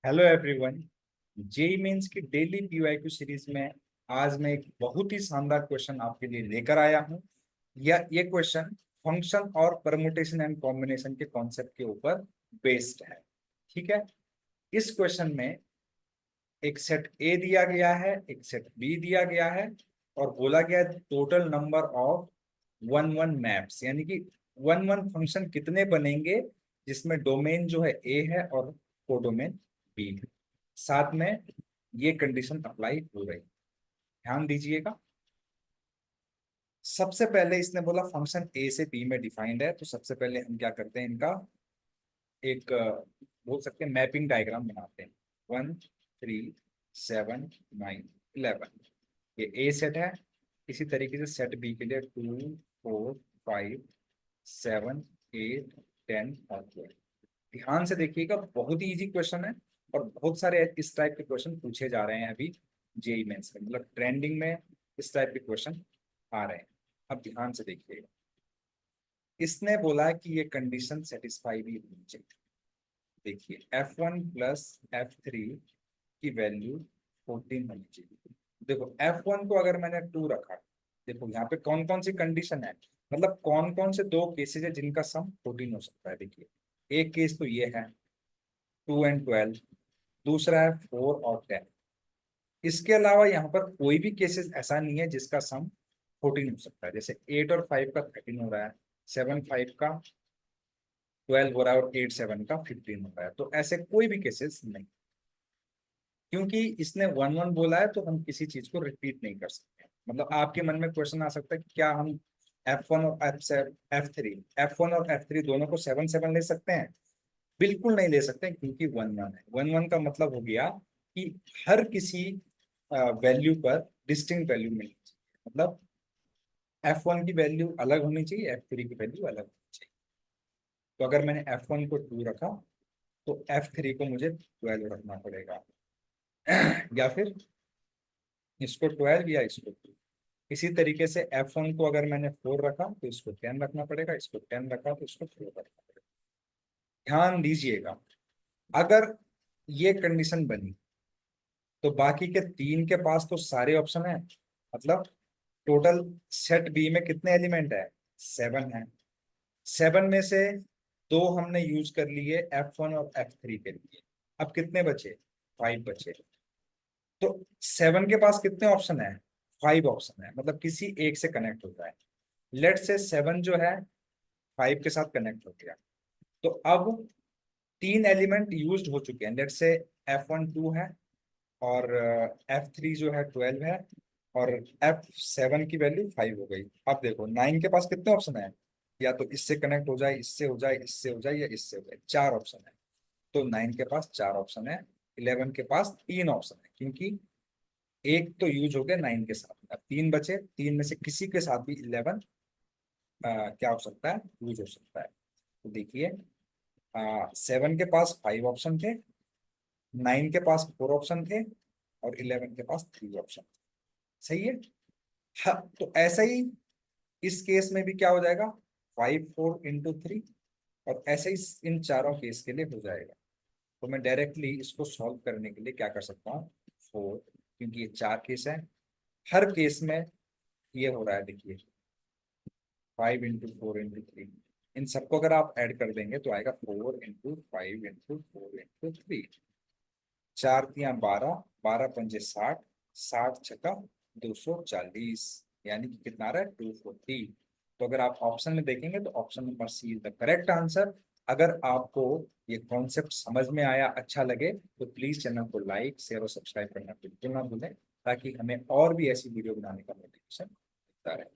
Hello everyone. JEE mains की daily PYQ series में आज मैं एक बहुत ही शानदार क्वेश्चन आपके लिए लेकर आया हूं। ये क्वेश्चन फंक्शन और परमुटेशन एंड कॉम्बिनेशन के कॉन्सेप्ट के ऊपर बेस्ड है। ठीक है। इस क्वेश्चन में एक सेट ए दिया गया है, एक सेट बी दिया गया है, और बोला गया है total number of one one maps, यानी कि वन वन फंक्शन कितने बनेंगे जिसमें डोमेन जो है ए है और कोडोमेन बी है। साथ में ये कंडीशन अप्लाई हो रही है। ध्यान दीजिएगा। सबसे पहले इसने बोला फंक्शन ए से बी में डिफाइंड है, तो सबसे पहले हम क्या करते हैं, इनका एक बोल सकते हैं मैपिंग डायग्राम बनाते हैं। 1 3 7 9 11 ये ए सेट है। इसी तरीके से सेट बी के लिए 2 4 5 7 8 10 और 12। ध्यान से देखिएगा, बहुत ही इजी क्वेश्चन है और बहुत सारे इस टाइप के क्वेश्चन पूछे जा रहे हैं अभी जेई मेंस में, मतलब ट्रेंडिंग में इस टाइप के क्वेश्चन आ रहे हैं। अब ध्यान से देखिएगा, इसने बोला कि ये कंडीशन सेटिस्फाई भी होनी चाहिए। देखिए F1 प्लस F3 की वैल्यू 14 होनी चाहिए। देखो F1 को अगर मैंने 2 रखा, देखो यहाँ पे कौन कौन सी कंडीशन है, मतलब कौन कौन से दो केसेस है जिनका सम 14 हो सकता है। देखिए एक केस तो ये है 2 एंड 12, दूसरा है 4 और 10। इसके अलावा यहाँ पर कोई भी केसेस ऐसा नहीं है जिसका सम 14 हो सकता है। जैसे 8 और 5 का 13 हो रहा है, 7 5 का 12 हो रहा है, और 8 7 का 15 हो रहा है। तो ऐसे कोई भी केसेस नहीं, क्योंकि इसने वन वन बोला है तो हम किसी चीज को रिपीट नहीं कर सकते। मतलब आपके मन में क्वेश्चन आ सकता है कि क्या हम F1 और F3 और F3 दोनों को 7 7 ले सकते हैं? बिल्कुल नहीं ले सकते, क्योंकि वन वन है। वन वन का मतलब हो गया कि हर किसी वैल्यू पर डिस्टिंक्ट वैल्यू मिलनी चाहिए। मतलब F1 की वैल्यू अलग होनी चाहिए, F3 की वैल्यू अलग होनी चाहिए। तो अगर मैंने F1 को 2 रखा तो F3 को मुझे 12 रखना पड़ेगा या फिर इसको 12 या इसको 2। इसी तरीके से F1 को अगर मैंने 4 रखा तो इसको 10 रखना पड़ेगा, इसको 10 रखा तो इसको 4 रखना पड़ेगा। ध्यान दीजिएगा, अगर ये कंडीशन बनी तो बाकी के तीन के पास तो सारे ऑप्शन है। मतलब टोटल सेट बी में कितने एलिमेंट है? 7 है। 7 में से दो हमने यूज कर लिए F1 और F3 के लिए। अब कितने बचे? 5 बचे। तो 7 के पास कितने ऑप्शन है? 5 ऑप्शन है, मतलब किसी एक से कनेक्ट होता है। लेट से 7 जो है 5 के साथ कनेक्ट हो गया, तो अब तीन एलिमेंट यूज हो चुके हैं। लेट से F1 2 है, और F3 जो है 12 है, और F7 की वैल्यू 5 हो गई। अब देखो 9 के पास कितने ऑप्शन है? या तो इससे कनेक्ट हो जाए, इससे हो जाए, इससे हो जाए, या इससे हो जाए। 4 ऑप्शन है। तो 9 के पास 4 ऑप्शन है, 11 के पास 3 ऑप्शन है, क्योंकि एक तो यूज हो गया 9 के साथ। अब 3 बचे, 3 में से किसी के साथ भी 11 क्या हो सकता है? यूज हो सकता है। तो देखिए 7 के पास 5 ऑप्शन थे, 9 के पास 4 ऑप्शन थे, और 11 के पास 3 ऑप्शन थे। सही है। हाँ, तो ऐसा ही इस केस में भी क्या हो जाएगा? 5 4 × 3। और ऐसे ही इन चारों केस के लिए हो जाएगा। तो मैं डायरेक्टली इसको सॉल्व करने के लिए क्या कर सकता हूँ? 4, क्योंकि ये 4 केस है, हर केस में ये हो रहा है। देखिए 5 × 4 × 3, इन सबको अगर आप ऐड कर देंगे तो आएगा 4 × 5 × 4 × 3। 4 × 3 = 12, 12 × 5 = 60, 60 × 6 = 240, यानी कि कितना आ रहा है? 240। तो अगर आप ऑप्शन में देखेंगे तो option number C is the correct answer. अगर आपको ये कॉन्सेप्ट समझ में आया, अच्छा लगे, तो प्लीज चैनल को लाइक शेयर और सब्सक्राइब करना बिल्कुल ना भूलें, ताकि हमें और भी ऐसी वीडियो बनाने का मोटिवेशन मिलता रहे।